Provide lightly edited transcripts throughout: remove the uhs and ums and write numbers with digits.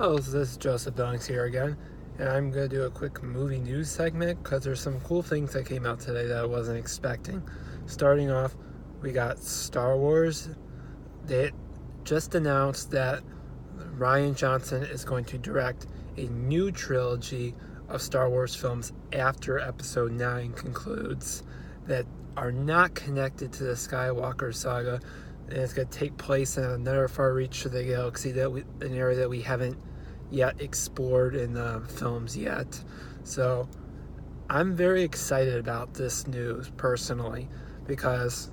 Hello, this is Joseph Billings here again, and I'm going to do a quick movie news segment because there's some cool things that came out today that I wasn't expecting. Starting off, we got Star Wars. They just announced that Rian Johnson is going to direct a new trilogy of Star Wars films after Episode 9 concludes that are not connected to the Skywalker saga, and it's going to take place in another far reach of the galaxy, an area that we haven't yet explored in the films yet. So I'm very excited about this news personally because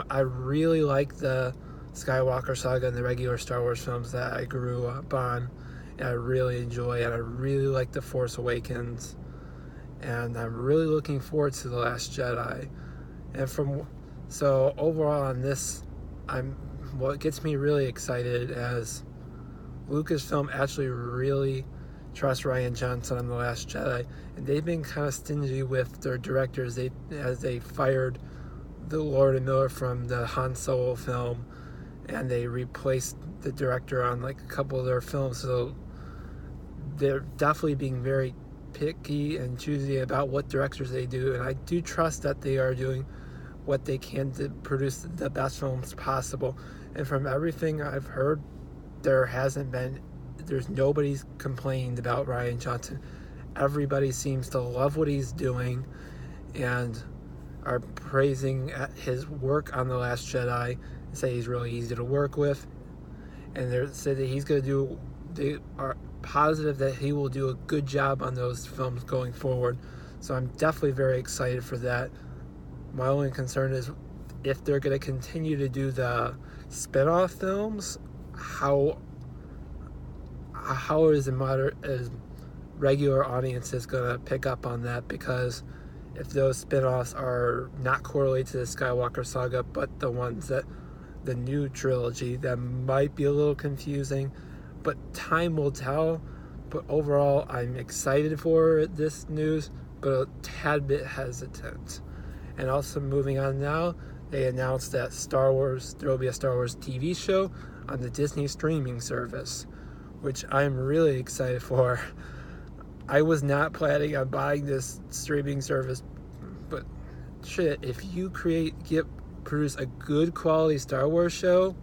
I really like the Skywalker saga and the regular Star Wars films that I grew up on, and I really enjoy, and I really like The Force Awakens, and I'm really looking forward to The Last Jedi. So overall on this, what gets me really excited as Lucasfilm actually really trusts Rian Johnson on The Last Jedi, and they've been kind of stingy with their directors as they fired the Lord and Miller from the Han Solo film, and they replaced the director on like a couple of their films. So they're definitely being very picky and choosy about what directors they do, and I do trust that they are doing what they can to produce the best films possible. And from everything I've heard, there's nobody's complained about Rian Johnson. Everybody seems to love what he's doing and are praising his work on The Last Jedi, say he's really easy to work with, and they say that they are positive that he will do a good job on those films going forward. So I'm definitely very excited for that. My only concern is if they're going to continue to do the spin-off films, how is regular audiences going to pick up on that? Because if those spin-offs are not correlated to the Skywalker saga, but the new trilogy, that might be a little confusing, but time will tell. But overall, I'm excited for this news, but a tad bit hesitant. And also moving on now, they announced that there will be a Star Wars TV show on the Disney streaming service, which I'm really excited for. I was not planning on buying this streaming service, but shit, if you produce a good quality Star Wars show,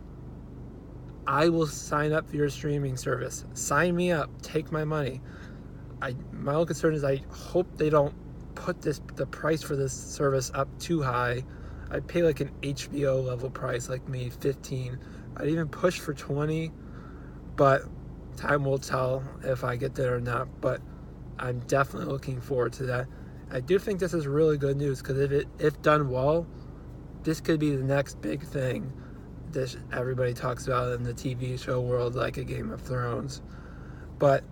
I will sign up for your streaming service. Sign me up. Take my money. My only concern is I hope they don't put the price for this service up too high. I'd pay like an HBO level price, like maybe $15. I'd even push for $20, but time will tell if I get there or not. But I'm definitely looking forward to that. I do think this is really good news because if done well, this could be the next big thing that everybody talks about in the TV show world, like a Game of Thrones. But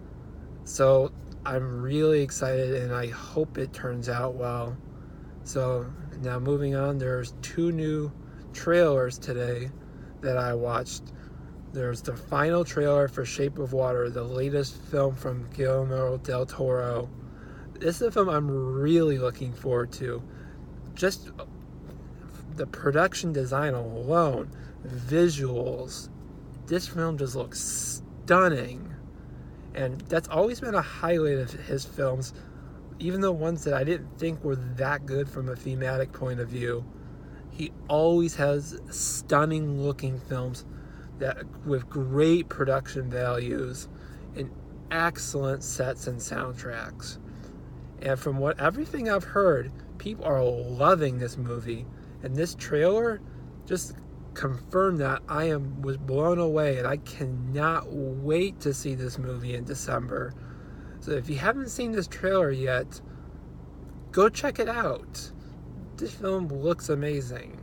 so I'm really excited, and I hope it turns out well. So now moving on, there's 2 new trailers today that I watched. There's the final trailer for Shape of Water, the latest film from Guillermo del Toro. This is a film I'm really looking forward to. Just the production design alone, visuals, this film just looks stunning. And that's always been a highlight of his films, even the ones that I didn't think were that good from a thematic point of view. He always has stunning looking films with great production values and excellent sets and soundtracks. And from everything I've heard, people are loving this movie. And this trailer just confirmed that. Was blown away, and I cannot wait to see this movie in December. So if you haven't seen this trailer yet, go check it out. This film looks amazing.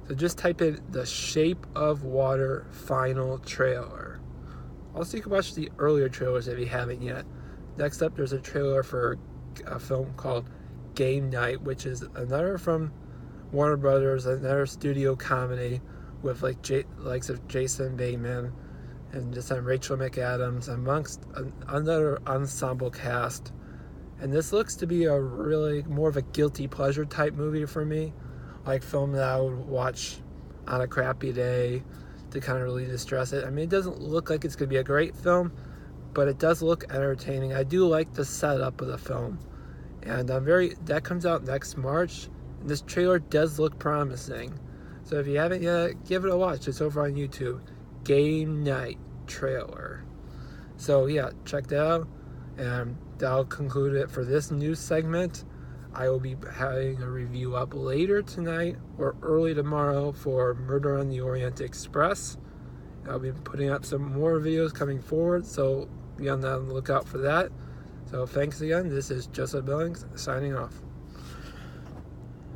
So just type in the Shape of Water final trailer. Also, you can watch the earlier trailers if you haven't yet. Next up, there's a trailer for a film called Game Night, which is another from Warner Brothers, another studio comedy with likes of Jason Bateman and just Rachel McAdams amongst another ensemble cast. And this looks to be a really more of a guilty pleasure type movie for me, like film that I would watch on a crappy day to kind of really distress it. I mean, it doesn't look like it's going to be a great film, but it does look entertaining. I do like the setup of the film, and that comes out next March. And this trailer does look promising, so if you haven't yet, give it a watch. It's over on YouTube. Game Night trailer. So yeah, check that out, and that'll conclude it for this news segment. I will be having a review up later tonight or early tomorrow for Murder on the Orient Express. I'll be putting up some more videos coming forward, so be on the lookout for that. So thanks again. This is Joseph Billings signing off.